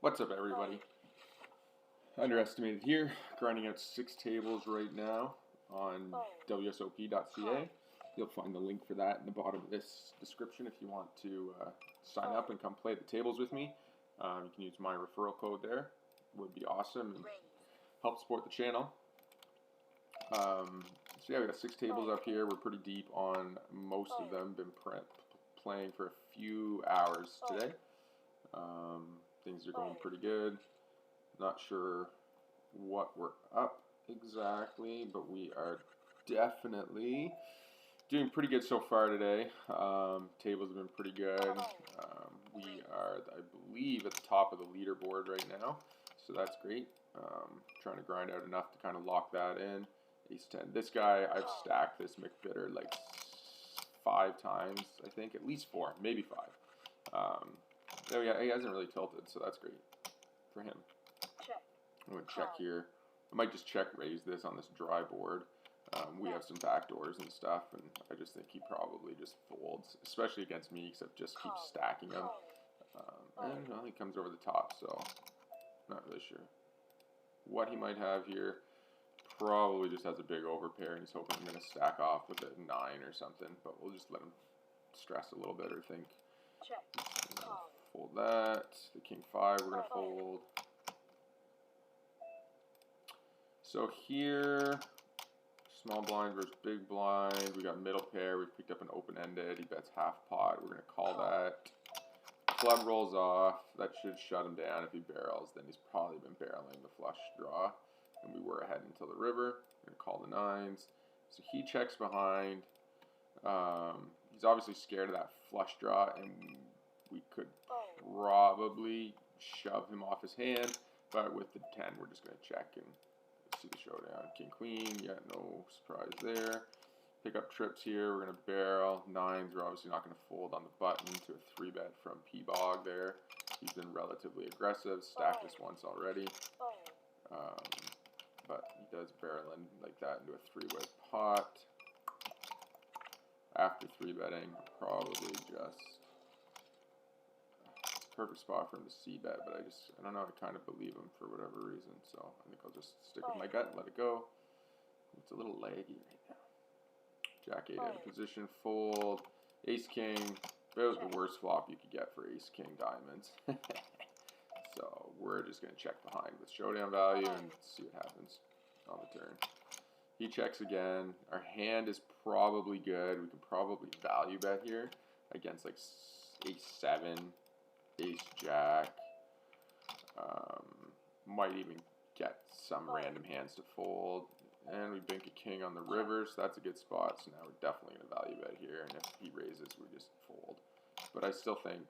What's up, everybody? Underestimated here, grinding out 6 tables right now on WSOP.ca. You'll find the link for that in the bottom of this description if you want to sign up and come play the tables with me. You can use my referral code there. Would be awesome and help support the channel. So yeah, we got 6 tables up here. We're pretty deep on most of them. Been playing for a few hours today. Things are going pretty good. Not sure what we're up exactly, but we are definitely doing pretty good so far today. Tables have been pretty good. We are, I believe, at the top of the leaderboard right now, so that's great. Trying to grind out enough to kind of lock that in. Ace 10. This guy, I've stacked this McBitter like 5 times, I think, at least 4, maybe 5. Yeah, he hasn't really tilted, so that's great for him. I'm going to check here. I might just check raise this on this dry board. We have some backdoors and stuff, and I just think he probably just folds, especially against me, because I just keep stacking him. And well, he comes over the top, so not really sure what he might have here. Probably just has a big overpair, and he's hoping I'm going to stack off with a 9 or something, but we'll just let him stress a little bit or think. Fold that. The king 5 we're going to fold. So here, small blind versus big blind. We got middle pair. We picked up an open-ended. He bets half pot. We're going to call that. Club rolls off. That should shut him down. If he barrels, then he's probably been barreling the flush draw. And we were ahead until the river. We're going to call the 9s. So he checks behind. He's obviously scared of that flush draw, and we could probably shove him off his hand. But with the 10, we're just going to check and see the showdown. King, queen, yeah, no surprise there. Pick up trips here, we're going to barrel. 9s, we're obviously not going to fold on the button to a 3-bet from P-Bog there. He's been relatively aggressive, stacked this once already. But he does barrel in like that into a 3-way pot. After 3-betting, probably just perfect spot for him to c-bet, but I don't know, I kind of believe him for whatever reason, so I think I'll just stick with my gut and let it go. It's a little laggy right now. Jack 8 out of position, fold, ace king, about the worst flop you could get for ace king diamonds. So we're just going to check behind with showdown value and see what happens on the turn. He checks again. Our hand is probably good. We can probably value bet here against like ace 7, ace jack. Might even get some random hands to fold. And we bank a king on the river, so that's a good spot. So now we're definitely going to value bet here. And if he raises, we just fold. But I still think,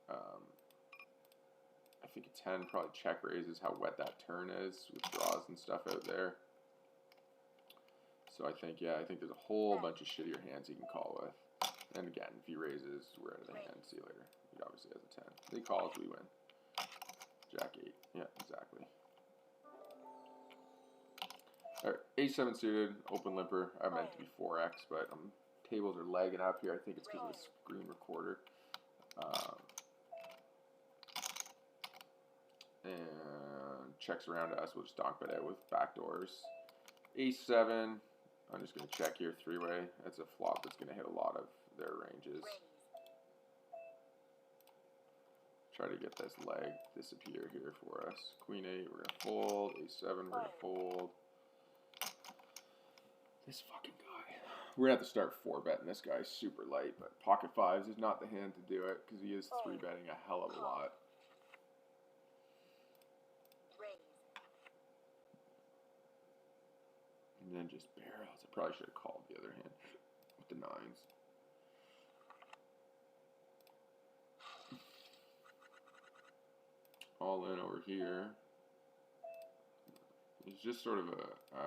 I think a 10 probably check raises how wet that turn is with draws and stuff out there. So I think, yeah, I think there's a whole bunch of shittier hands he can call with. And again, if he raises, we're out of the hand. See you later. He obviously has a 10. If he calls, we win. Jack 8. Yeah, exactly. Alright, ace 7 suited, open limper. I meant to be 4x, but tables are lagging up here. I think it's because of the screen recorder. And checks around us. We'll just donk bet out with backdoors. Ace 7. I'm just going to check here 3-way. That's a flop that's going to hit a lot of their ranges. Try to get this leg disappear here for us. Queen 8, we're going to fold. Ace 7, we're going to fold. This fucking guy. We're going to have to start 4-betting this guy super light, but pocket 5s is not the hand to do it because he is 3-betting a hell of a lot. And then just barrels. I probably should have called the other hand with the 9s. All in over here. He's just sort of a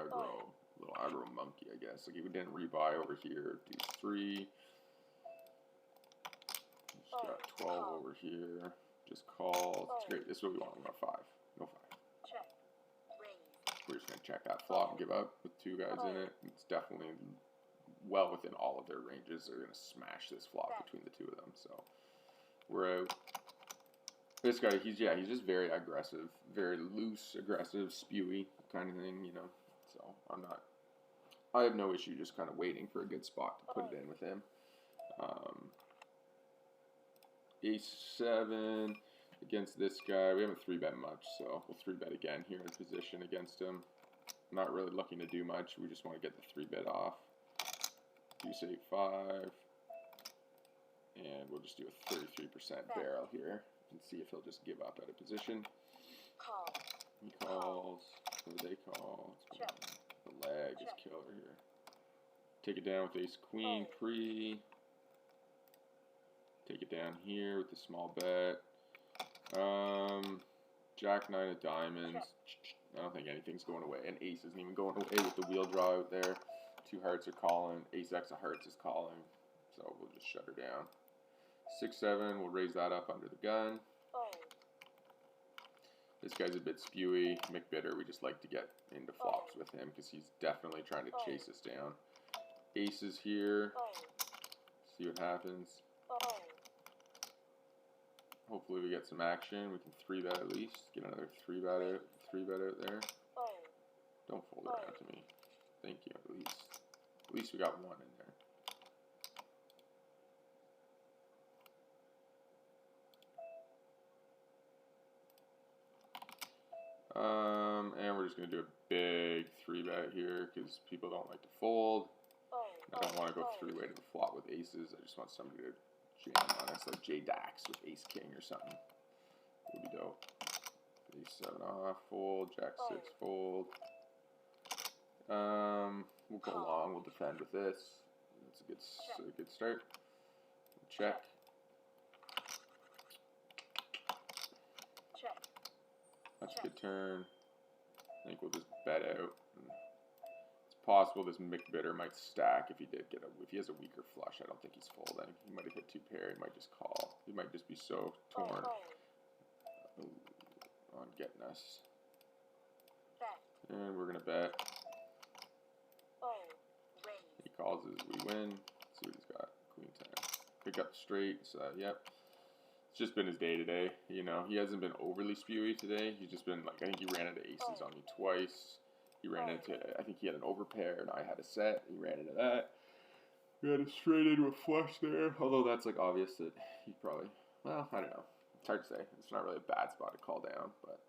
little aggro monkey, I guess. Like, he didn't rebuy over here. D3. He's got 12 over here. Just call. It's great. This is what we want. We want 5. No 5. We're just going to check that flop and give up with 2 guys in it. It's definitely well within all of their ranges. They're going to smash this flop between the 2 of them. So we're out. This guy, he's just very aggressive, very loose, aggressive, spewy kind of thing, you know. So I have no issue just kind of waiting for a good spot to put it in with him. Ace-7 against this guy. We haven't 3-bet much, so we'll 3-bet again here in position against him. Not really looking to do much. We just want to get the 3-bet off. Deuce-8-5. And we'll just do a 33% barrel here and see if he'll just give up at a position. He calls. What do they call? The leg is killer here. Take it down with ace-queen pre. Take it down here with the small bet. Jack-9 of diamonds. I don't think anything's going away. And ace isn't even going away with the wheel draw out there. 2 hearts are calling. Ace-X of hearts is calling. So we'll just shut her down. 6-7, we'll raise that up under the gun. This guy's a bit spewy. McBitter, we just like to get into flops with him because he's definitely trying to chase us down. Aces here. See what happens. Hopefully we get some action. We can 3-bet at least. Get another 3-bet out there. Don't fold around to me. Thank you. At least we got one in there. And we're just going to do a big 3-bet here because people don't like to fold. I don't want to go 3-way to the flop with aces. I just want somebody to jam on us like J-Dax with ace-king or something. Would be dope. Ace-7 off, fold, Jack-6 fold. We'll go long, we'll defend with this. That's a good start. Check. That's a good turn. I think we'll just bet out. It's possible this McBitter might stack if he has a weaker flush. I don't think he's folding. He might have hit 2 pair. He might just call. He might just be so torn on getting us. And we're gonna bet. He calls as we win. Let's see what he's got. Queen-10. Pick up straight. So yep. It's just been his day today. You know, he hasn't been overly spewy today. He's just been like, I think he ran into aces on me twice. He ran into, I think he had an overpair and I had a set. He ran into that. We had a straight into a flush there. Although that's like obvious that he probably, well, I don't know. It's hard to say. It's not really a bad spot to call down, but.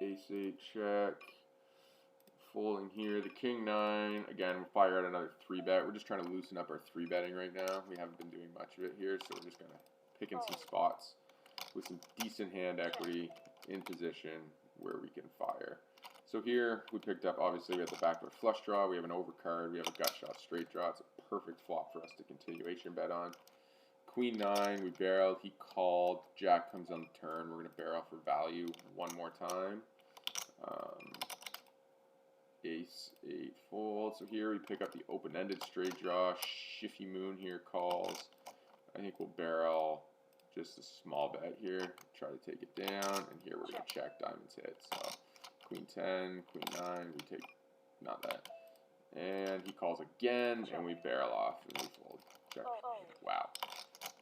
Ace-8 check. Folding here, the King-9, again, we'll fire out another 3-bet. We're just trying to loosen up our 3-betting right now. We haven't been doing much of it here, so we're just going to pick in some spots with some decent hand equity in position where we can fire. So here, we picked up, obviously, we have the backdoor flush draw, we have an overcard, we have a gut shot straight draw. It's a perfect flop for us to continuation bet on. Queen-9, we barreled, he called, Jack comes on the turn. We're going to barrel for value one more time. Ace-8 fold. So here we pick up the open-ended straight draw. Shifty Moon here calls. I think we'll barrel just a small bet here. Try to take it down. And here we're going to check diamonds hit. So Queen-10, Queen-9. We take, not that. And he calls again. And we barrel off. And we fold. Check. Wow.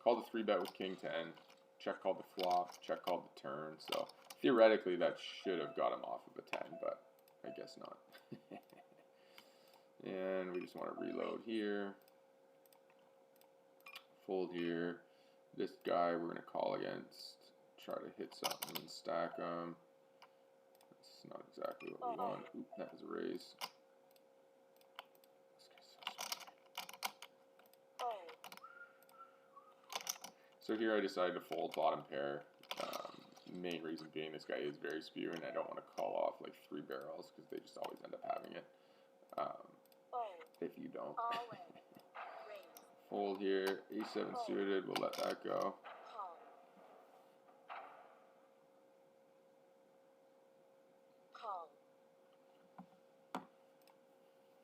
Called the 3-bet with King-10. Check called the flop. Check called the turn. So theoretically that should have got him off of a 10. But I guess not. And we just want to reload here. Fold here. This guy we're going to call against. Try to hit something and stack them. That's not exactly what we want. Oop, that was a raise. So here I decided to fold bottom pair. Main reason being this guy is very spewy and I don't want to call off like 3 barrels because they just always end up having it. If you don't. Fold here. A7 suited. We'll let that go.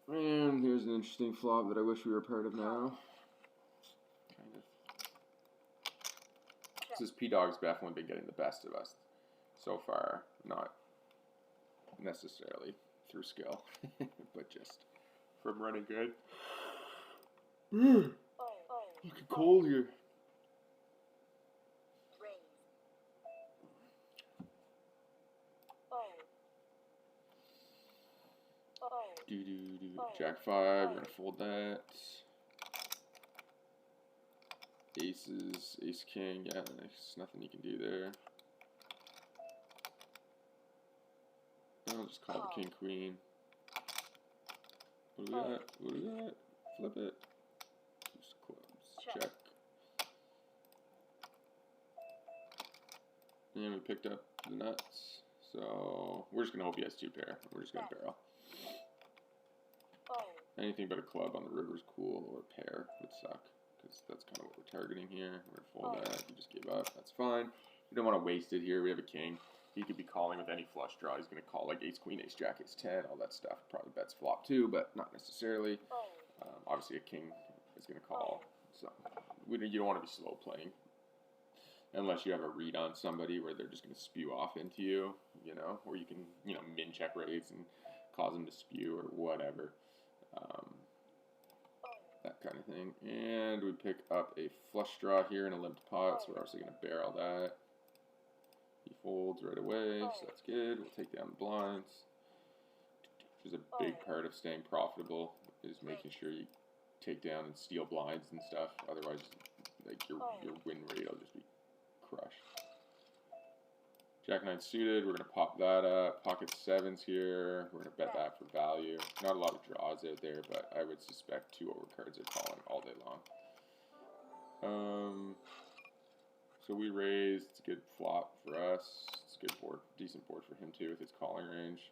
And here's an interesting flop that I wish we were part of now. Kind of. This P-Dog's definitely been getting the best of us so far. Not necessarily through skill, but just from running good. Looking cold here. Jack 5, we're gonna fold that. Aces, ace king, yeah, there's nothing you can do there. I'll just call the king queen. What do we got? What do we got? Flip it. Just clubs. Check. And we picked up the nuts. So we're just gonna hope he has 2 pair. We're just gonna barrel. Anything but a club on the river is cool, or a pair would suck, because that's kind of what we're targeting here. We're gonna fold that. He just gave up. That's fine. We don't want to waste it here. We have a king. He could be calling with any flush draw. He's going to call like ace, queen, ace, jack, ace 10, all that stuff. Probably bets flop too, but not necessarily. Obviously, a king is going to call. So you don't want to be slow playing, unless you have a read on somebody where they're just going to spew off into you, you know, or you can, you know, min check raise and cause them to spew or whatever. That kind of thing. And we pick up a flush draw here in a limped pot, so we're obviously going to barrel that. He folds right away, so that's good. We'll take down the blinds, which is a big part of staying profitable, is making sure you take down and steal blinds and stuff. Otherwise, like your win rate will just be crushed. Jack 9 suited, we're going to pop that up. Pocket 7s here, we're going to bet that for value. Not a lot of draws out there, but I would suspect 2 overcards are calling all day long. So we raised, it's a good flop for us. It's a good board, decent board for him too with his calling range.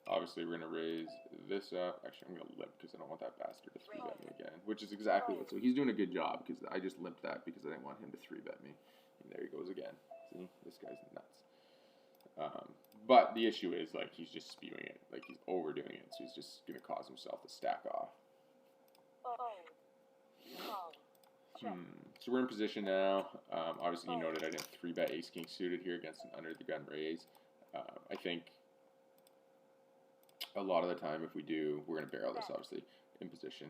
Obviously we're going to raise this up. Actually, I'm going to limp because I don't want that bastard to 3-bet me again, which is exactly what, so he's doing a good job because I just limped that because I didn't want him to 3-bet me. And there he goes again. See, this guy's nuts. But the issue is, like, he's just spewing it. Like, he's overdoing it, so he's just going to cause himself to stack off. So we're in position now. Obviously, you noted I didn't 3-bet ace-king suited here against an under-the-gun raise. I think a lot of the time, if we do, we're going to barrel this, obviously, in position.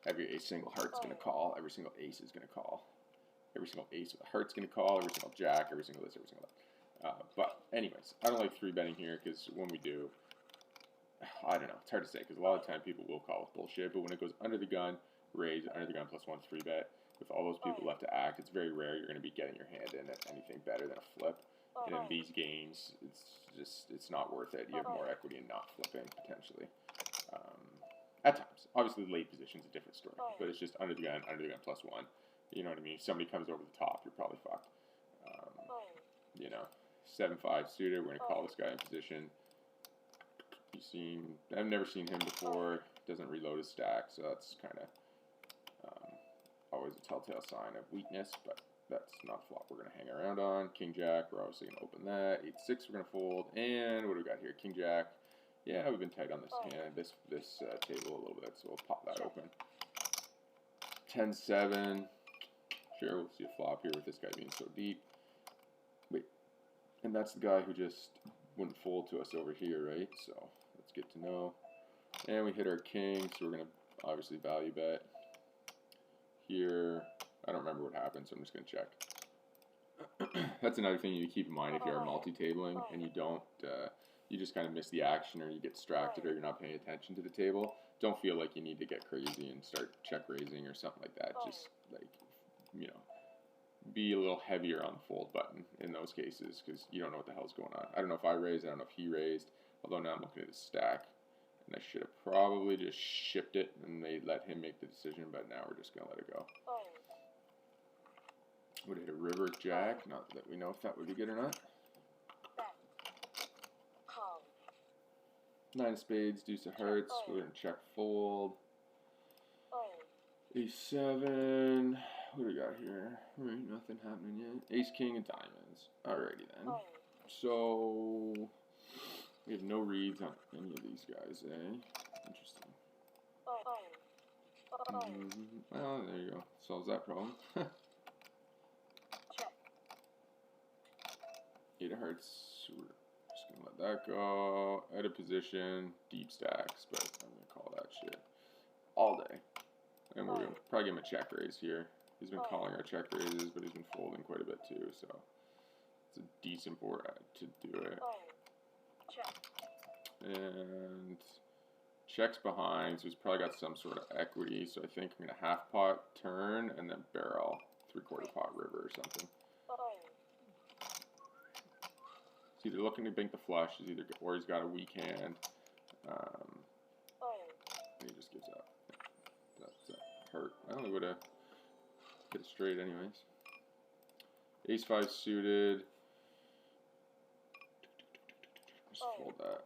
Every ace single heart's going to call. Every single ace is going to call. Every single ace with a heart's going to call. Every single jack, every single this, every single that. But anyways, I don't like 3-betting here because when we do, I don't know, it's hard to say because a lot of the time people will call with bullshit, but when it goes under the gun, raise, under the gun +1 3-bet, with all those people left to act, it's very rare you're going to be getting your hand in at anything better than a flip. And in these games, it's not worth it. You have more equity in not flipping, potentially. At times. Obviously, late position's a different story, but it's just under the gun +1. You know what I mean? If somebody comes over the top, you're probably fucked. You know, 7-5 suited, we're going to call this guy in position. I've never seen him before. Doesn't reload his stack, so that's kind of always a telltale sign of weakness, but that's not a flop we're going to hang around on. King Jack, we're obviously going to open that. 8-6, we're going to fold. And what do we got here? King Jack. Yeah, we've been tight on this hand, this table a little bit, so we'll pop that open. 10-7. Sure, we'll see a flop here with this guy being so deep. Wait, and that's the guy who just wouldn't fold to us over here, right? So let's get to know. And we hit our king, so we're going to obviously value bet. Here, I don't remember what happened, so I'm just going to check. That's another thing you need to keep in mind if you are multi-tabling and you don't, you just kind of miss the action or you get distracted or you're not paying attention to the table. Don't feel like you need to get crazy and start check raising or something like that. Just like, you know, be a little heavier on the fold button in those cases because you don't know what the hell's going on. I don't know if I raised, I don't know if he raised, although now I'm looking at his stack. And I should have probably just shipped it and they let him make the decision, but now we're just going to let it go. Would hit a river jack, not that we know if that would be good or not. 9 of spades, deuce of hearts, we're going to check fold. A7, what do we got here? Alright, nothing happening yet. Ace, king, and diamonds. Alrighty then. So, we have no reads on any of these guys, eh? Interesting. Well, there you go. Solves that problem. 8 of hearts. We're just gonna let that go. Out of position, deep stacks, but I'm gonna call that shit all day. And we're gonna probably give him a check raise here. He's been calling our check raises, but he's been folding quite a bit too, so it's a decent board to do it. And checks behind, so he's probably got some sort of equity, so I think I'm gonna half pot turn and then barrel 3/4 pot river or something. He's either looking to bank the flush, or he's got a weak hand, and he just gives up. That's hurt. I only would have hit straight anyways. Ace-5 suited. Just fold that.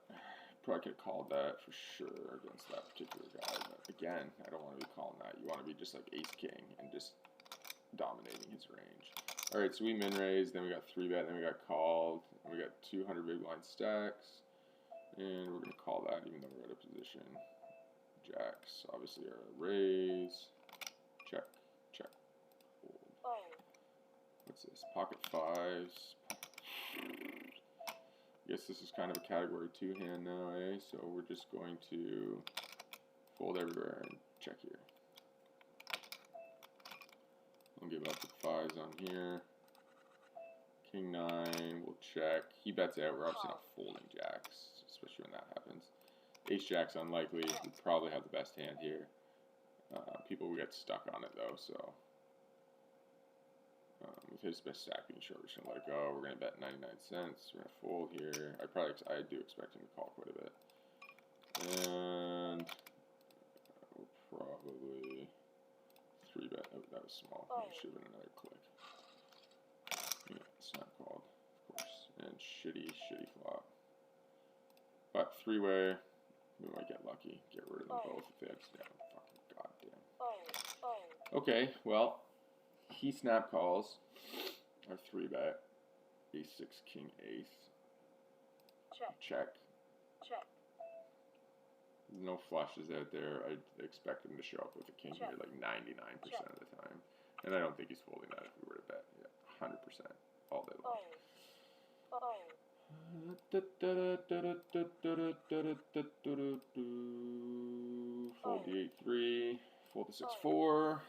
Probably could have called that for sure against that particular guy, but again, I don't want to be calling that. You want to be just like ace-king and just dominating his range. Alright, so we min-raised, then we got 3-bet, then we got called, and we got 200 big blind stacks, and we're going to call that even though we're out of position. Jacks, obviously, are a raise. Check, check, hold. What's this? Pocket fives. I guess this is kind of a category 2 hand now, eh? So we're just going to fold everywhere and check here. I'll give up the fives on here. King 9, we'll check. He bets out. We're obviously not folding jacks, especially when that happens. Ace jack's unlikely. We probably have the best hand here. People will get stuck on it though, so with his best stack being short, we're just gonna let it go. We're gonna bet 99 cents. We're gonna fold here. I do expect him to call quite a bit, and we'll probably 3-bet. Oh, that was small. That should have been another click. Yeah, snap called, of course, and shitty flop. But 3-way, we might get lucky. Get rid of them both if they have snap. Fucking goddamn. Okay, well, he snap calls our 3-bet. Ace-6, king, ace. Check. No flushes out there. I expect him to show up with a king here like 99% of the time. And I don't think he's folding that if we were to bet. Yeah, 100% all day long. Fold the 8-3. Fold the 6-4.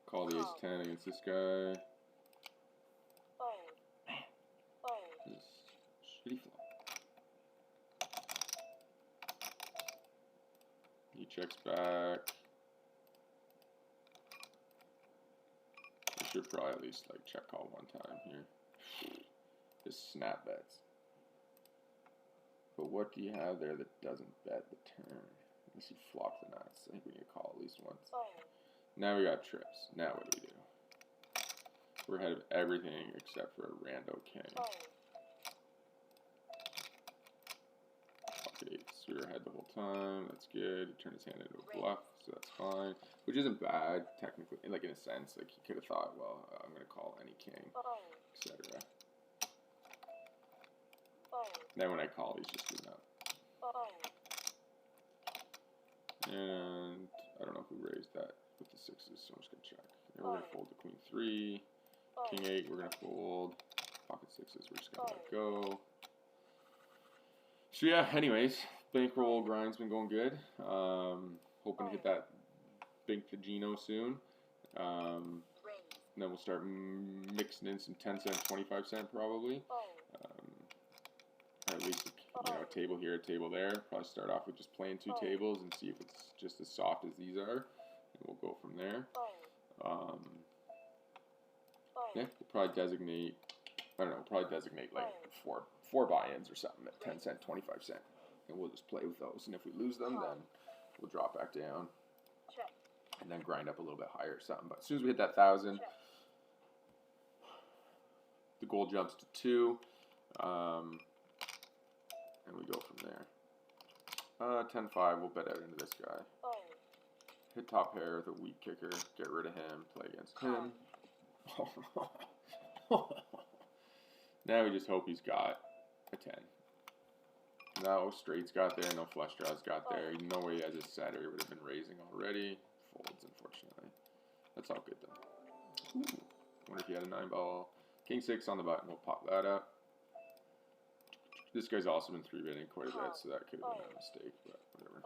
Call the Ace-10 against this guy. This shitty flop. He checks back. We should probably at least like check call one time here. Just snap bets. But what do you have there that doesn't bet the turn? Unless he flops the nuts. I think we need to call at least once. Now we got trips. Now what do we do? We're ahead of everything except for a rando king. Pocket 8s. We were ahead the whole time. That's good. He turned his hand into a bluff, so that's fine. Which isn't bad, technically. Like, in a sense, like, he could have thought, well, I'm going to call any king, etc. Then when I call, he's just giving up. And I don't know if we raised that with the 6s, so I'm just going to check. And we're going to fold the queen 3. King 8, we're going to fold. Pocket 6s, we're just going to let go. So yeah, anyways, bankroll grind's been going good. Hoping to hit that Bink the Geno soon. And then we'll start mixing in some 10 cent, 25 cent probably. Or at least a table here, a table there. Probably start off with just playing 2 tables and see if it's just as soft as these are. And we'll go from there. Yeah, we'll probably designate, I don't know, like four buy-ins or something at 10 cent, 25 cent. And we'll just play with those. And if we lose them, then we'll drop back down. And then grind up a little bit higher or something. But as soon as we hit that 1,000, the goal jumps to 2. And we go from there. 10-5, we'll bet out into this guy. Hit top pair with a weak kicker. Get rid of him. Play against him. Now we just hope he's got a 10. No straights got there. No flush draws got there. No way he has a set or he would have been raising already. Folds, unfortunately. That's all good, though. Ooh. Wonder if he had a 9-ball. King 6 on the button. We'll pop that up. This guy's also been 3-betting quite a bit, so that could have been a mistake, but whatever.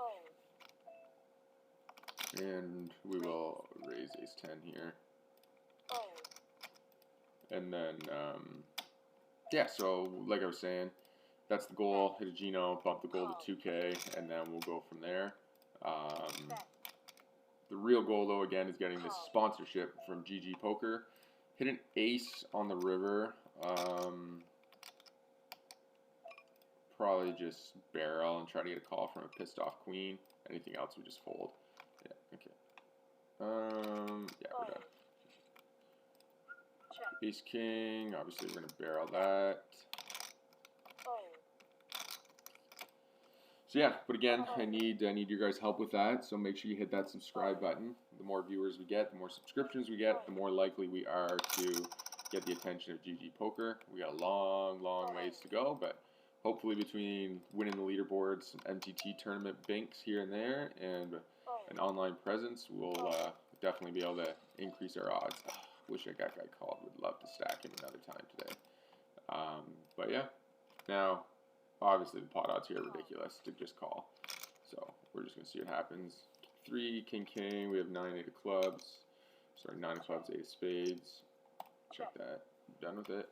And we will raise ace-10 here. And then, yeah, so like I was saying, that's the goal. Hit a Geno, bump the goal to 2K, and then we'll go from there. The real goal, though, again, is getting this sponsorship from GGPoker. Hit an ace on the river. Probably just barrel and try to get a call from a pissed off queen. Anything else, we just fold. Yeah, okay. Yeah, we're done. Ace king, obviously we're gonna barrel that. So yeah, but again, I need your guys' help with that. So make sure you hit that subscribe button. The more viewers we get, the more subscriptions we get, the more likely we are to get the attention of GGPoker. We got a long, long ways to go, but hopefully between winning the leaderboards, some MTT tournament banks here and there, and an online presence, we'll definitely be able to increase our odds. Wish I got guy called. Would love to stack him another time today. But yeah, now obviously the pot odds here are ridiculous to just call. So we're just gonna see what happens. 3 king king. We have 9 8 of clubs. Sorry, 9 of clubs, 8 of spades. Check that. Done with it.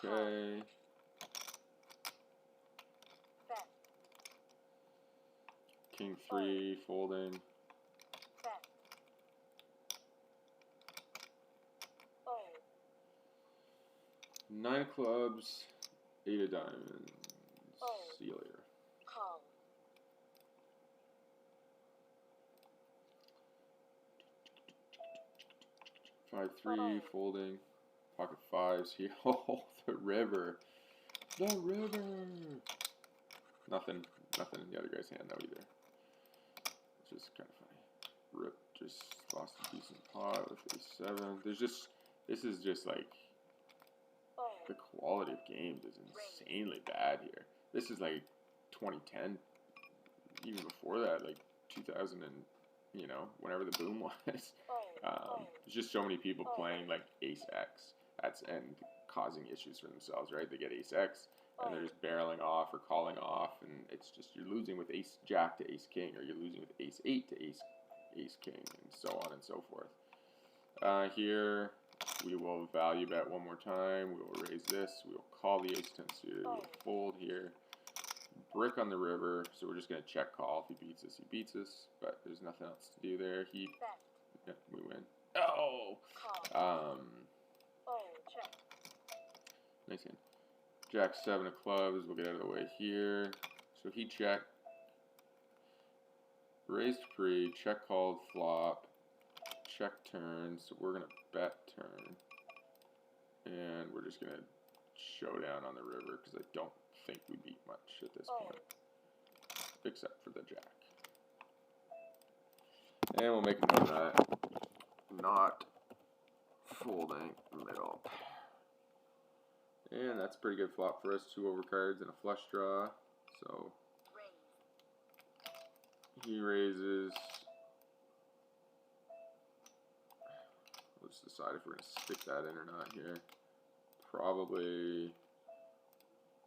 Okay. King 3 folding. 9 of clubs, 8 of diamonds. See you later. 5-3 folding. Pocket 5s here. Oh, the river. The river. Nothing in the other guy's hand though either. It's just kind of funny. Rip just lost a decent pot with a 7. This is just like, the quality of games is insanely bad here. This is like 2010, even before that, like 2000 and, you know, whenever the boom was. There's just so many people playing like ace X and causing issues for themselves, right? They get ace X and they're just barreling off or calling off, and it's just you're losing with ace jack to ace king, or you're losing with ace 8 to ace king, and so on and so forth. Here we will value bet one more time. We will raise this. We will call the ace 10 suited. We'll fold here. Brick on the river, so we're just going to check call. If he beats us, he beats us, but there's nothing else to do there. Yeah, we win. Oh! Nice hand. Jack 7 of clubs. We'll get out of the way here. So he checked. Raised pre. Check called flop. Check turn. So we're going to bet turn. And we're just going to showdown on the river because I don't think we beat much at this point. Except for the jack. And we'll make a note of that. Not folding middle. And that's a pretty good flop for us. 2 overcards and a flush draw. So he raises. Let's decide if we're going to stick that in or not here. Probably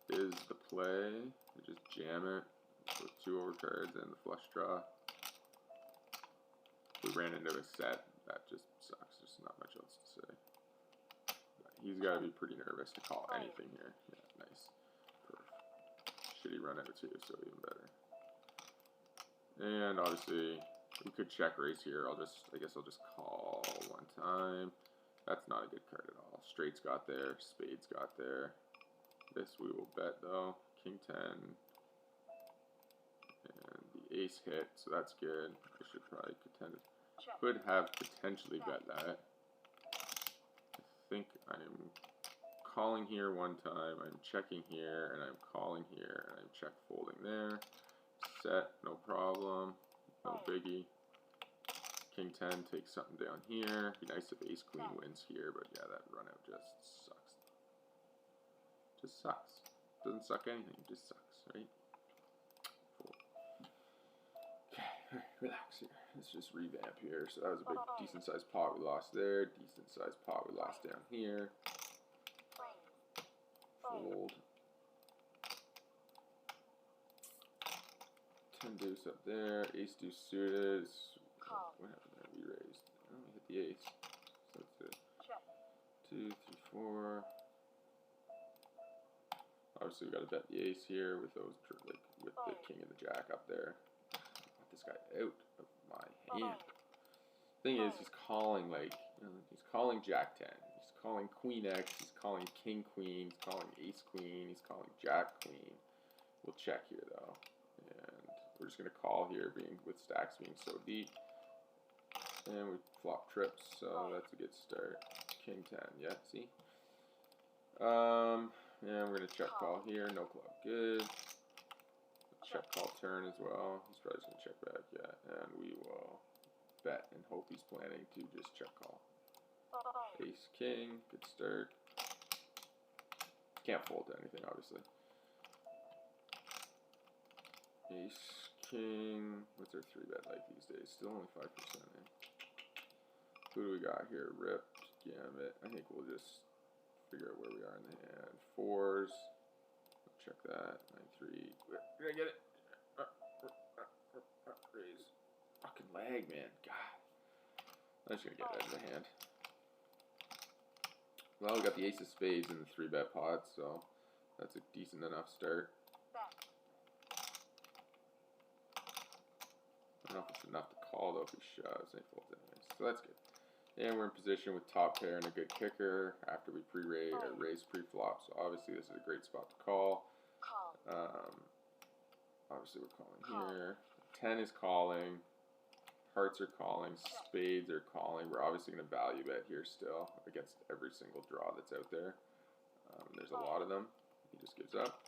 is the play. We just jam it with 2 overcards and the flush draw. We ran into a set. That just sucks. There's not much else to say. But he's got to be pretty nervous to call anything here. Yeah, nice. Perfect. Shitty run out too, so even better. And obviously, we could check raise here. I guess I'll just call one time. That's not a good card at all. Straights got there. Spades got there. This we will bet though. King 10. And the ace hit, so that's good. I should probably could have potentially bet that. I think I'm calling here one time, I'm checking here, and I'm calling here, and I'm check folding there. Set, no problem, no biggie. King 10 takes something down here. Be nice if ace queen wins here, but yeah, that run out just sucks. Just sucks. Doesn't suck anything, just sucks, right? Fold. Okay, relax here. Let's just revamp here. So that was a big, decent sized pot we lost there. Decent sized pot we lost down here. Fold. 10 deuce up there. Ace deuce suited. What happened there? We raised. Oh, we hit the ace. So that's it. 2, 3, 4. Obviously, we got to bet the ace here with those, like with the king and the jack up there. I want this guy out of my hand. Thing is, he's calling like he's calling jack 10. He's calling queen x. He's calling king queen. He's calling ace queen. He's calling jack queen. We'll check here though, and we're just gonna call here, being with stacks being so deep. And we flop trips, so that's a good start. King 10, yeah, see? And we're gonna check call here, no club, good. Check call turn as well. He's probably just gonna check back, yeah. And we will bet and hope he's planning to just check call. Ace king, good start. Can't fold to anything, obviously. Ace king, what's our 3-bet like these days? Still only 5%, eh? Who do we got here? Ripped, gambit. I think we'll just figure out where we are in the hand. 4s. Check that. 9-3. Did I get it? Raise. Fucking lag, man. God. I'm just gonna get it out of the hand. Well, we got the ace of spades in the 3-bet pot, so that's a decent enough start. I don't know if it's enough to call though if he shoves. He folds anyways, so that's good. And we're in position with top pair and a good kicker after we pre-raise or raise pre-flop. So obviously this is a great spot to call. Obviously we're calling here. 10 is calling. Hearts are calling. Spades are calling. We're obviously going to value bet here still against every single draw that's out there. There's a lot of them. He just gives up.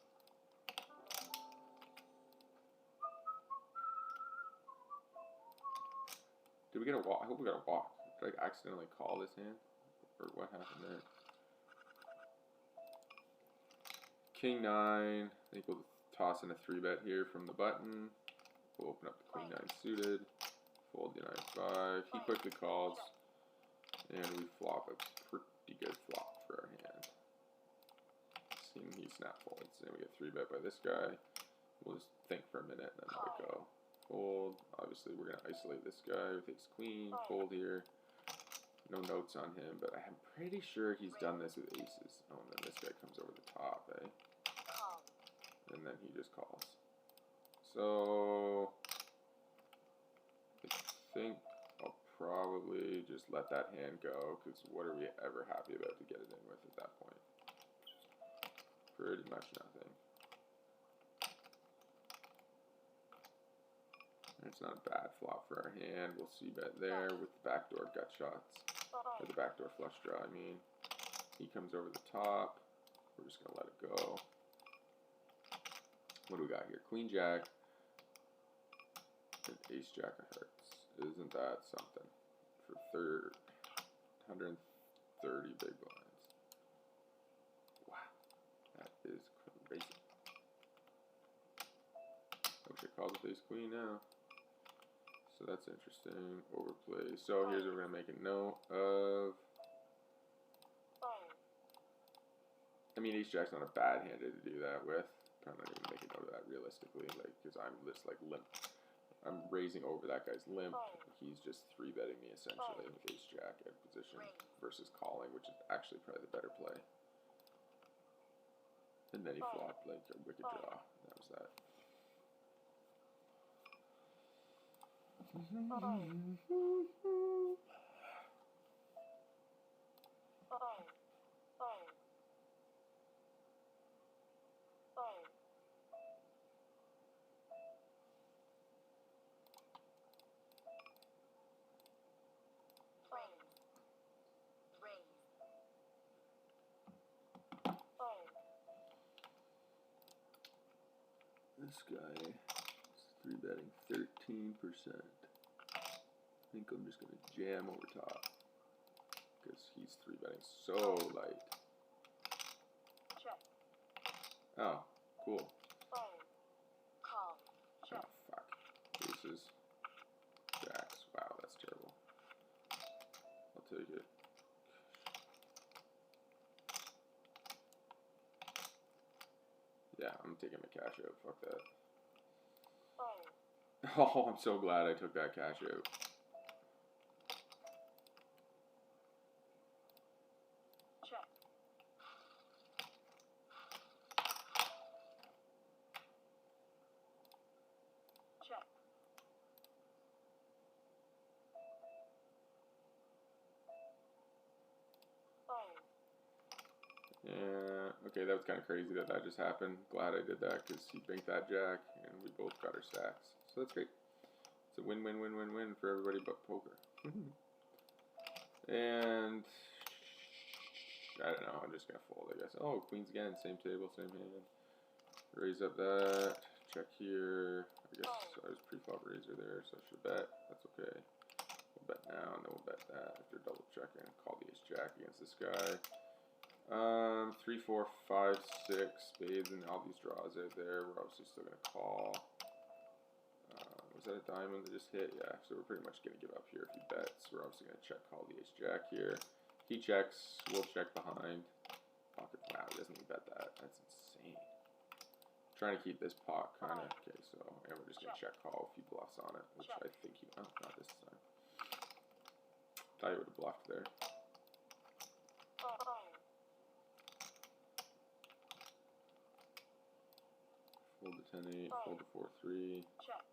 Did we get a walk? I hope we got a walk. Did I accidentally call this hand? Or what happened there? King 9. I think we'll toss in a 3-bet here from the button. We'll open up the queen 9 suited. Fold the 9-5. He quickly calls. And we flop a pretty good flop for our hand. Seeing he snap folds. And we get 3-bet by this guy. We'll just think for a minute and then let it go. Fold. Obviously we're going to isolate this guy with ace queen. Fold here. No notes on him, but I'm pretty sure he's done this with aces. Oh, and then this guy comes over the top, eh? And then he just calls. So I think I'll probably just let that hand go, because what are we ever happy about to get it in with at that point? Pretty much nothing. It's not a bad flop for our hand. We'll see bet there with the backdoor gut shots. Or the backdoor flush draw, I mean. He comes over the top. We're just going to let it go. What do we got here? Queen Jack. And Ace Jack of Hearts. Isn't that something? For 130 big blinds. Wow. That is crazy. I wish I called with Ace Queen now. So that's interesting. Overplay. So here's what we're going to make a note of. I mean, Ace Jack's not a bad hand to do that with. I'm not even going to make a note of that realistically, like, because I'm just like limp. I'm raising over that guy's limp. He's just 3-betting me essentially with Ace Jack out of position versus calling, which is actually probably the better play. And then he flopped like a wicked draw. That was that. This guy is 3-betting 13%. I think I'm just going to jam over top because he's 3-betting so light. Oh, cool. Oh, fuck. Aces. Jacks. Wow, that's terrible. I'll take it. I'm taking my cash out. Fuck that. Oh, I'm so glad I took that cash out. Check. Check. Yeah, okay, that was kind of crazy that just happened. Glad I did that because he banked that jack and we both got our stacks. So that's great. It's a win-win-win-win-win for everybody but poker. And I don't know, I'm just going to fold, I guess. Oh, queens again, same table, same hand. Raise up that, check here. I guess I was pre-flop raiser there, so I should bet. That's okay. We'll bet now, and then we'll bet that after double checking. Call the ace-jack against this guy. 3, 4, 5, 6 spades and all these draws out there. We're obviously still going to call. Was that a diamond that just hit? Yeah, so we're pretty much going to give up here if he bets. We're obviously going to check call the ace-jack here. He checks. We'll check behind. Pocket. Wow, he doesn't even bet that. That's insane. Trying to keep this pot kind of. Okay, so and we're just going to check call if he bluffs on it, which I think he. Oh, not this time. Thought he would have bluffed there. Fold to 10-8, fold to 4-3. Check.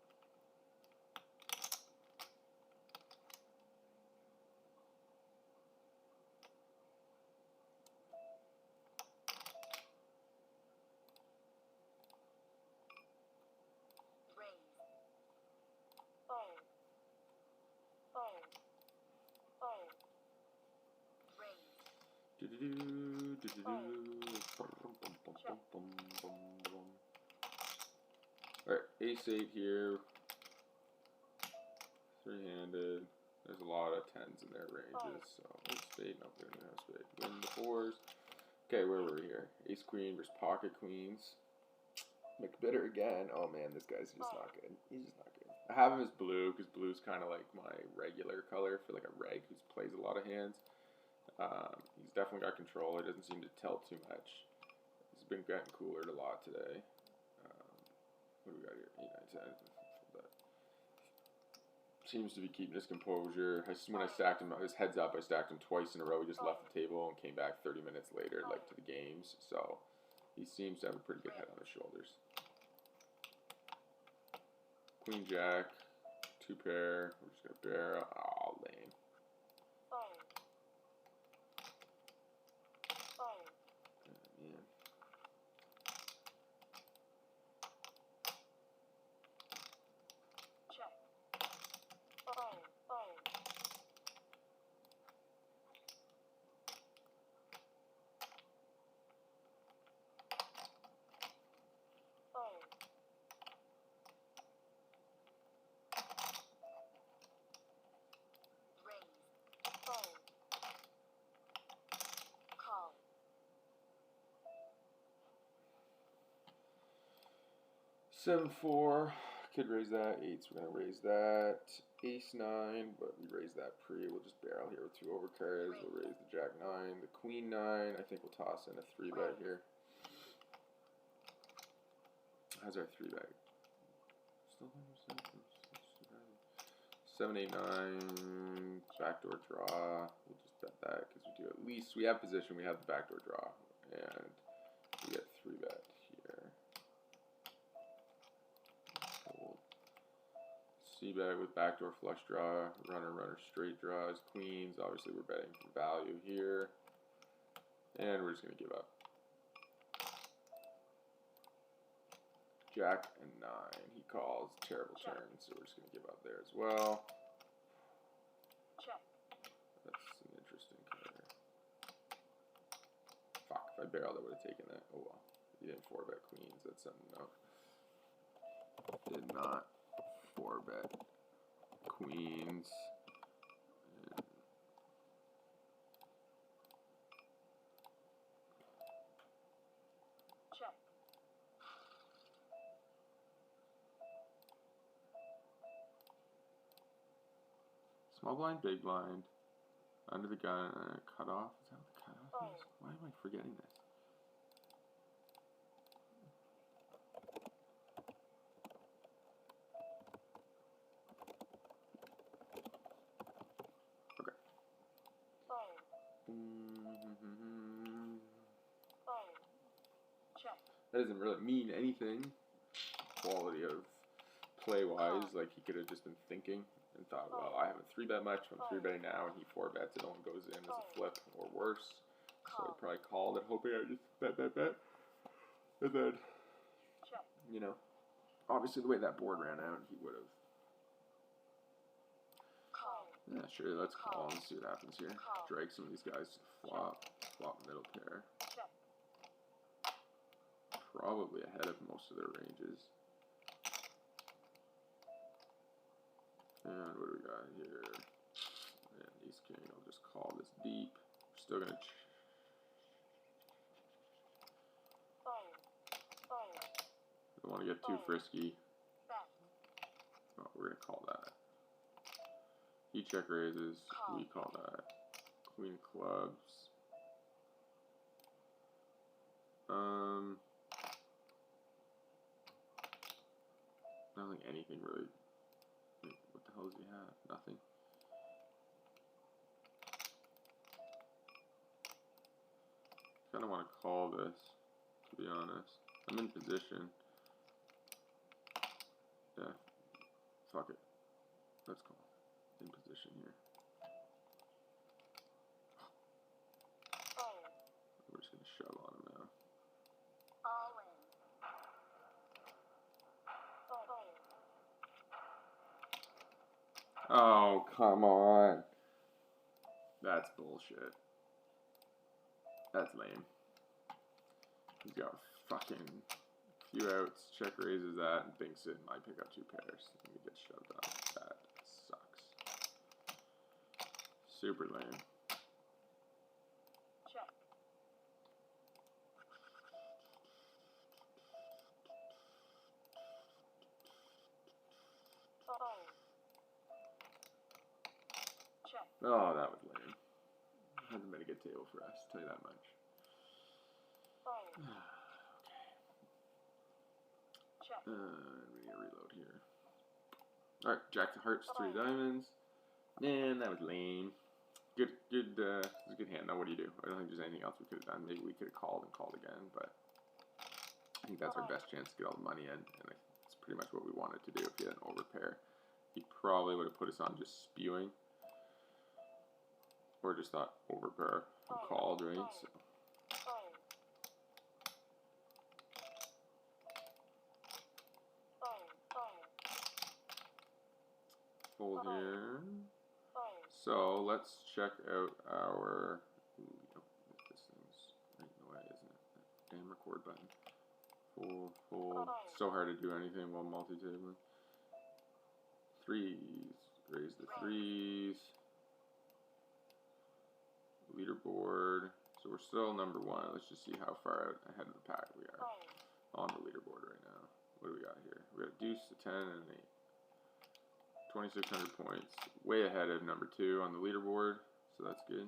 Raise. Alright, ace-8 here. Three-handed. There's a lot of 10s in their ranges, so spade, no, we don't have spade. Win the 4s. Okay, where were we here? Ace-queen versus pocket queens. McBitter again. Oh man, this guy's just not good. He's just not good. I have him as blue because blue's kind of like my regular color for like a reg who plays a lot of hands. He's definitely got control. He doesn't seem to tilt too much. He's been getting cooler a lot today. What do we got here? 8, 9, 10. Seems to be keeping his composure. When I stacked him, his heads up, I stacked him twice in a row. He just left the table and came back 30 minutes later, like to the games. So he seems to have a pretty good head on his shoulders. Queen Jack, 2 pair. We're just gonna barrel. Oh, lame. Man. Call. Seven, 4. Could raise that. 8s, we're gonna raise that. Ace 9, but we raise that pre. We'll just barrel here with 2 overcards. We'll raise the Jack 9, the Queen 9. I think we'll toss in a 3-bet here. How's our 3-bet? Still 7, 8, 9. Backdoor draw. We'll just bet that because we do at least we have position. We have the backdoor draw, and we get 3-bet here. C-bet with backdoor flush draw, runner, straight draws, queens. Obviously, we're betting for value here. And we're just going to give up. Jack and 9. He calls. Terrible turn, so we're just going to give up there as well. Check. That's an interesting card. Fuck, if I barreled, I would have taken that. Oh well. He didn't 4-bet queens. That's something to note. Did not 4-bet queens. Check. Small blind, big blind. Under the gun, cut off. Is that what the cut off is? Why am I forgetting this? That doesn't really mean anything. Quality of play-wise, like he could have just been thinking and thought, well, I haven't 3-bet much, I'm 3-betting now, and he 4-bets, it only goes in as a flip or worse. So he probably called it, hoping I just bet. And then, you know, obviously the way that board ran out, he would have. Yeah, sure, let's call and see what happens here. Drag some of these guys to flop middle pair. Probably ahead of most of their ranges. And what do we got here? And ace king, I'll just call this deep. We're still gonna don't want to get too frisky. Oh, we're gonna call that. He check raises, we call that. Queen clubs. I don't think anything really. What the hell does he have? Nothing. Kind of want to call this, to be honest. I'm in position. Yeah. Fuck it. Let's call. In position here. We're just gonna shove on him now. Oh, come on. That's bullshit. That's lame. He's got fucking few outs, check raises that, and thinks it might pick up 2 pairs. And he gets shoved on. That sucks. Super lame. Oh, that was lame. Hasn't been a good table for us, tell you that much. We need to reload here. Alright, Jack of Hearts, 3 diamonds. Man, that was lame. It was a good hand. Now what do you do? I don't think there's anything else we could have done. Maybe we could have called and called again, but I think that's our best chance to get all the money in, and it's pretty much what we wanted to do. If he had an overpair, he probably would have put us on just spewing. Or just thought overpair and called, right? So. Fold here. So let's check out our. Ooh, this thing's right in the way, isn't it? That damn record button. Fold. So hard to do anything while multi-tabling. Threes. Raise the threes. Leaderboard. So we're still number 1. Let's just see how far out ahead of the pack we are on the leaderboard right now. What do we got here? We got a deuce, a 10, and an 8. 2,600 points. Way ahead of number 2 on the leaderboard. So that's good.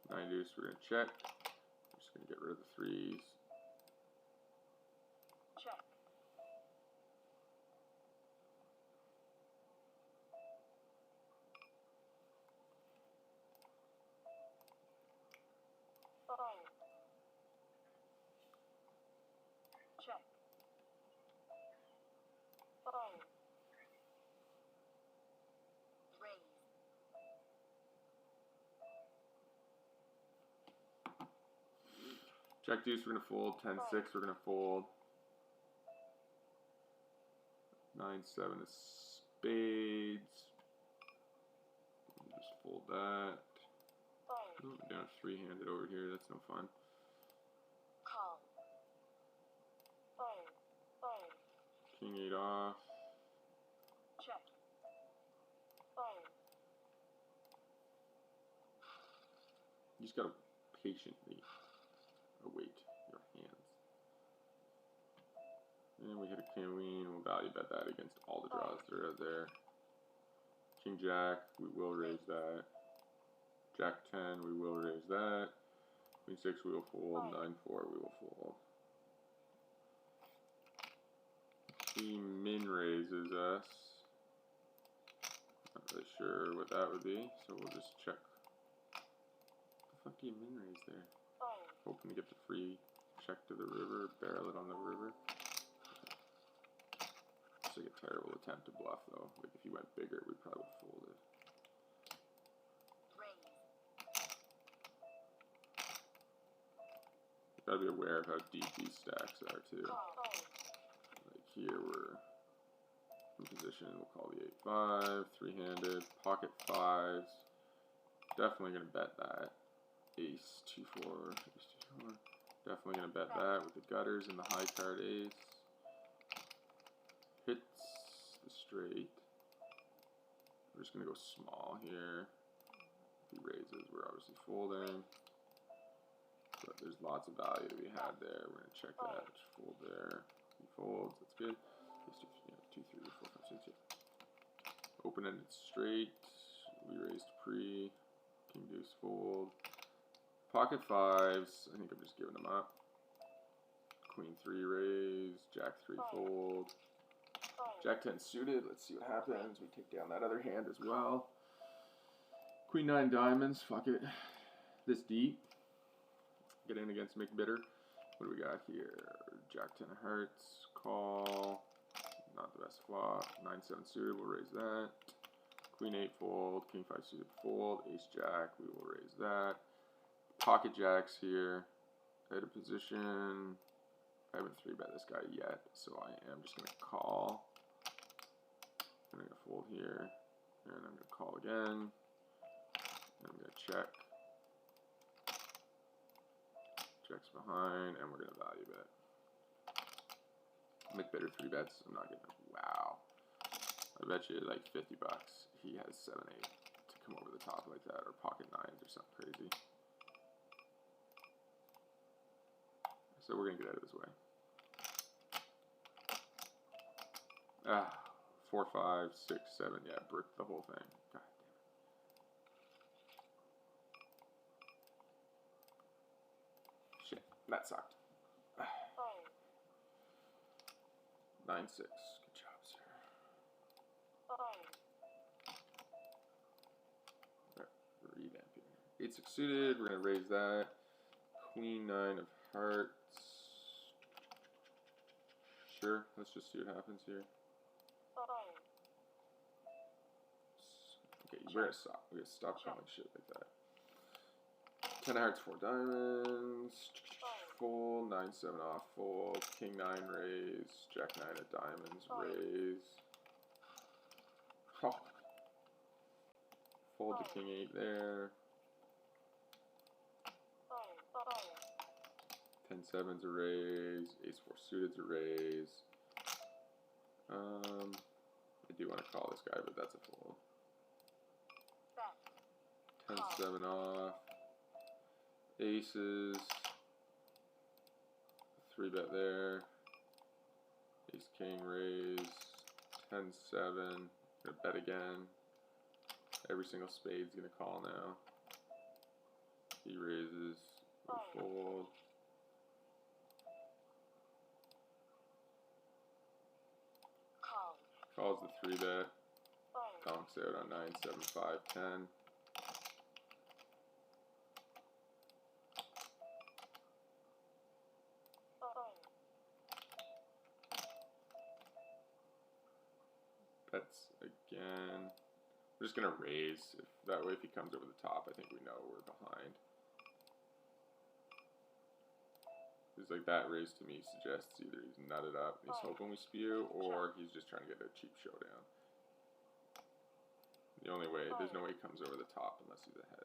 9 deuce, we're going to check. We're just going to get rid of the threes. Jack deuce, we're going to fold. 10-6, we're going to fold. 9-7 of spades. Just fold that. Oh, down 3-handed over here. That's no fun. King 8 off. You just gotta patiently await your hands. And we hit a queen. We'll value bet that against all the draws that are out there. King Jack, we will raise that. Jack 10, we will raise that. Queen 6, we will fold. 9-4, we will fold. He min raises us. Not really sure what that would be, so we'll just check. What the fuck do you min raise there? Hoping to get the free check to the river, barrel it on the river. It's like a terrible attempt to bluff though. Like if you went bigger, we probably would have folded. You gotta be aware of how deep these stacks are too. Like here we're in position, we'll call the 8-5, three-handed, pocket fives. Definitely gonna bet that. Ace 2-4, ace 2-4. Definitely gonna bet that with the gutters and the high card ace. Hits the straight. We're just gonna go small here. If he raises, we're obviously folding. But there's lots of value to be had there. We're gonna check that. Fold there. He folds. That's good. Ace 2, 3, 4, 5, 6, yeah. Open-ended straight. We raised pre. King deuce fold. Pocket fives. I think I'm just giving them up. Queen 3 raise. Jack 3 fold. Jack 10 suited. Let's see what happens. We take down that other hand as well. Queen 9 diamonds. Fuck it. This deep. Get in against McBitter. What do we got here? Jack 10 of hearts. Call. Not the best flop. 9-7 suited. We'll raise that. Queen 8 fold. King 5 suited fold. Ace Jack. We will raise that. Pocket jacks here. Out of position. I haven't 3-bet this guy yet, so I am just going to call. I'm going to fold here. And I'm going to call again. And I'm going to check. Checks behind, and we're going to value bet. McBitter 3-bets. I'm not getting it. Wow. I bet you like 50 bucks. He has 7-8 to come over the top like that, or pocket 9s or something crazy. So we're going to get out of his way. 4, 5, 6, 7. Yeah, brick the whole thing. God damn it. Shit, that sucked. 9-6. Good job, sir. Alright, revamp here. 8-6 suited. We're going to raise that. Queen 9 of hearts. Sure, let's just see what happens here. Okay, we're gonna stop. We're gonna stop calling shit like that. 10 of hearts, 4 diamonds. Fold. 9-7 off. Fold. King 9 raise. Jack 9 of diamonds raise. Oh. Fold to King 8 there. 10-7's a raise. Ace 4 suited's a raise. I do want to call this guy, but that's a fold. 10-7 off. Aces. 3-bet there. Ace King raise. 10-7. Gonna bet again. Every single spade's gonna call now. He raises. We fold. Calls the 3-bet. Donks out on 9, 7, 5, 10. Bets again. We're just gonna raise. That way, if he comes over the top, I think we know we're behind. Because like that raise to me suggests either he's nutted up and he's hoping we spew, or he's just trying to get a cheap showdown. The only way, there's no way he comes over the top unless he's ahead.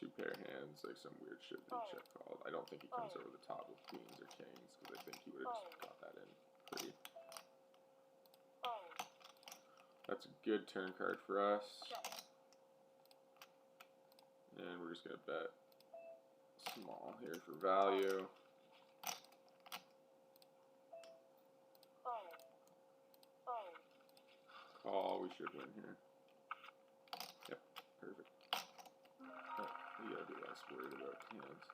2 pair hands, like some weird shit that he check called. I don't think he comes over the top with queens or kings, because I think he would have just got that in pretty. That's a good turn card for us. And we're just going to bet small here for value. Call, we should win here. Yep, perfect. Oh, we gotta be less worried about hands.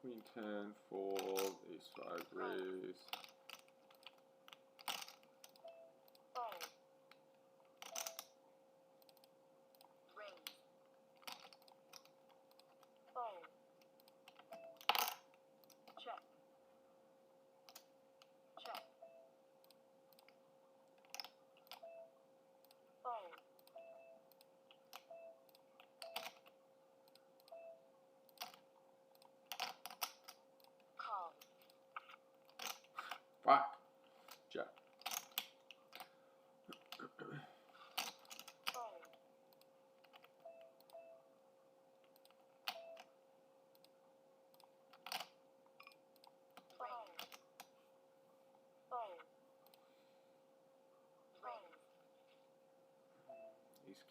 Queen 10, fold, ace 5 raise.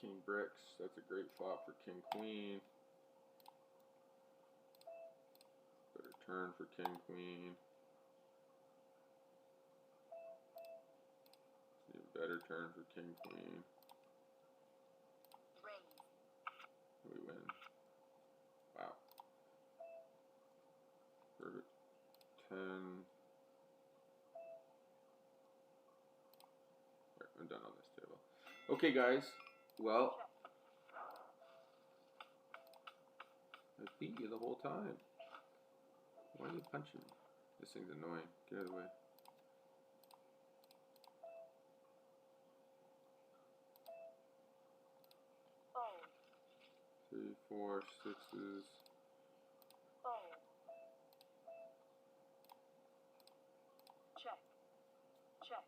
king bricks. That's a great flop for king queen. Better turn for king queen. See a better turn for king queen. Raise. We win. Wow. Perfect. 10. Alright, I'm done on this table. Okay, guys. Well, I beat you the whole time. Why are you punching me? This thing's annoying. Get out of the way. Fold. 3, 4, 6s. Fold. Check. Check.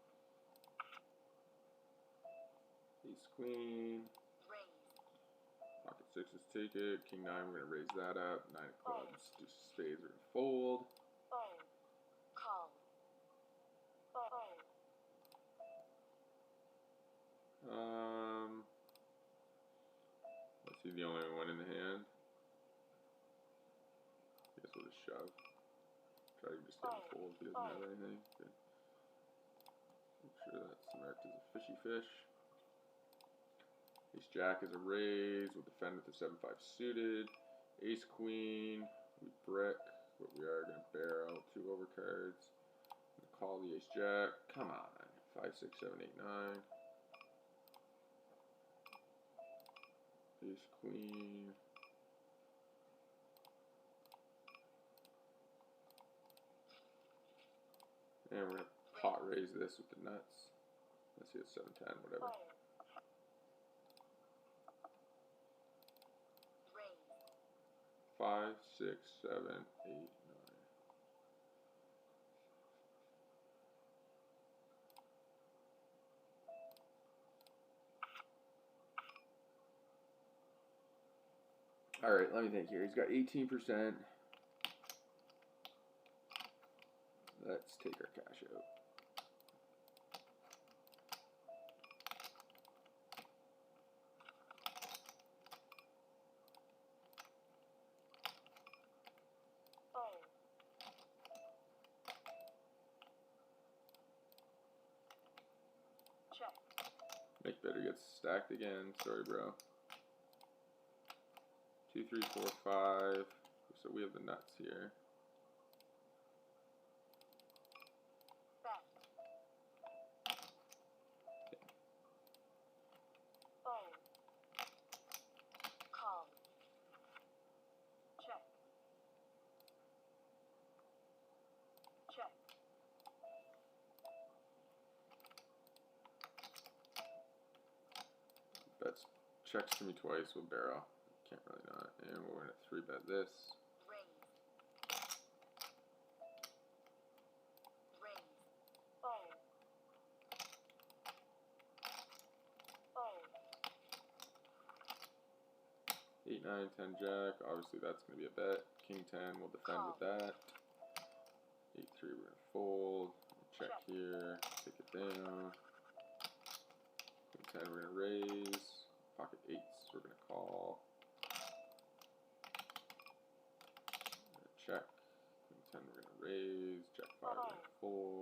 Ace queen. Raise. Pocket sixes take it. King 9, we're gonna raise that up. 9 of clubs. Deuce of spades, we're gonna fold. Fold. Call. Fold. Let's see the only one in the hand. I guess we'll just shove. Try to just get him fold if he doesn't have anything. Good. Make sure that's marked as a fishy fish. Ace jack is a raise. We'll defend with the 7-5 suited. Ace queen. We brick, but we are going to barrel 2 overcards. Call the ace jack. Come on. 5, 6, 7, 8, 9. Ace queen. And we're going to pot raise this with the nuts. Let's see, it's 7, 10, whatever. Fold. Raise. 5, 6, 7, 8, 9. Alright, let me think here. He's got 18%. Let's take our cash out. Fold. Check. Make better gets stacked again. Sorry, bro. 2, 3, 4, 5. So we have the nuts here. Bet. Fold. Call. Check. Check. Bets checks to me twice. We'll barrel. Can't really not. And we're going to 3-bet this. Raise. Raise. Fold. Fold. 8, 9, 10 jack. Obviously that's going to be a bet. King 10, we'll defend with that. 8, 3, we're going to fold. Check here. Take it down. King 10, we're going to raise. Pocket 8s, we're going to call. Check. King 10, we're going to raise. Jack 5, we're going to fold.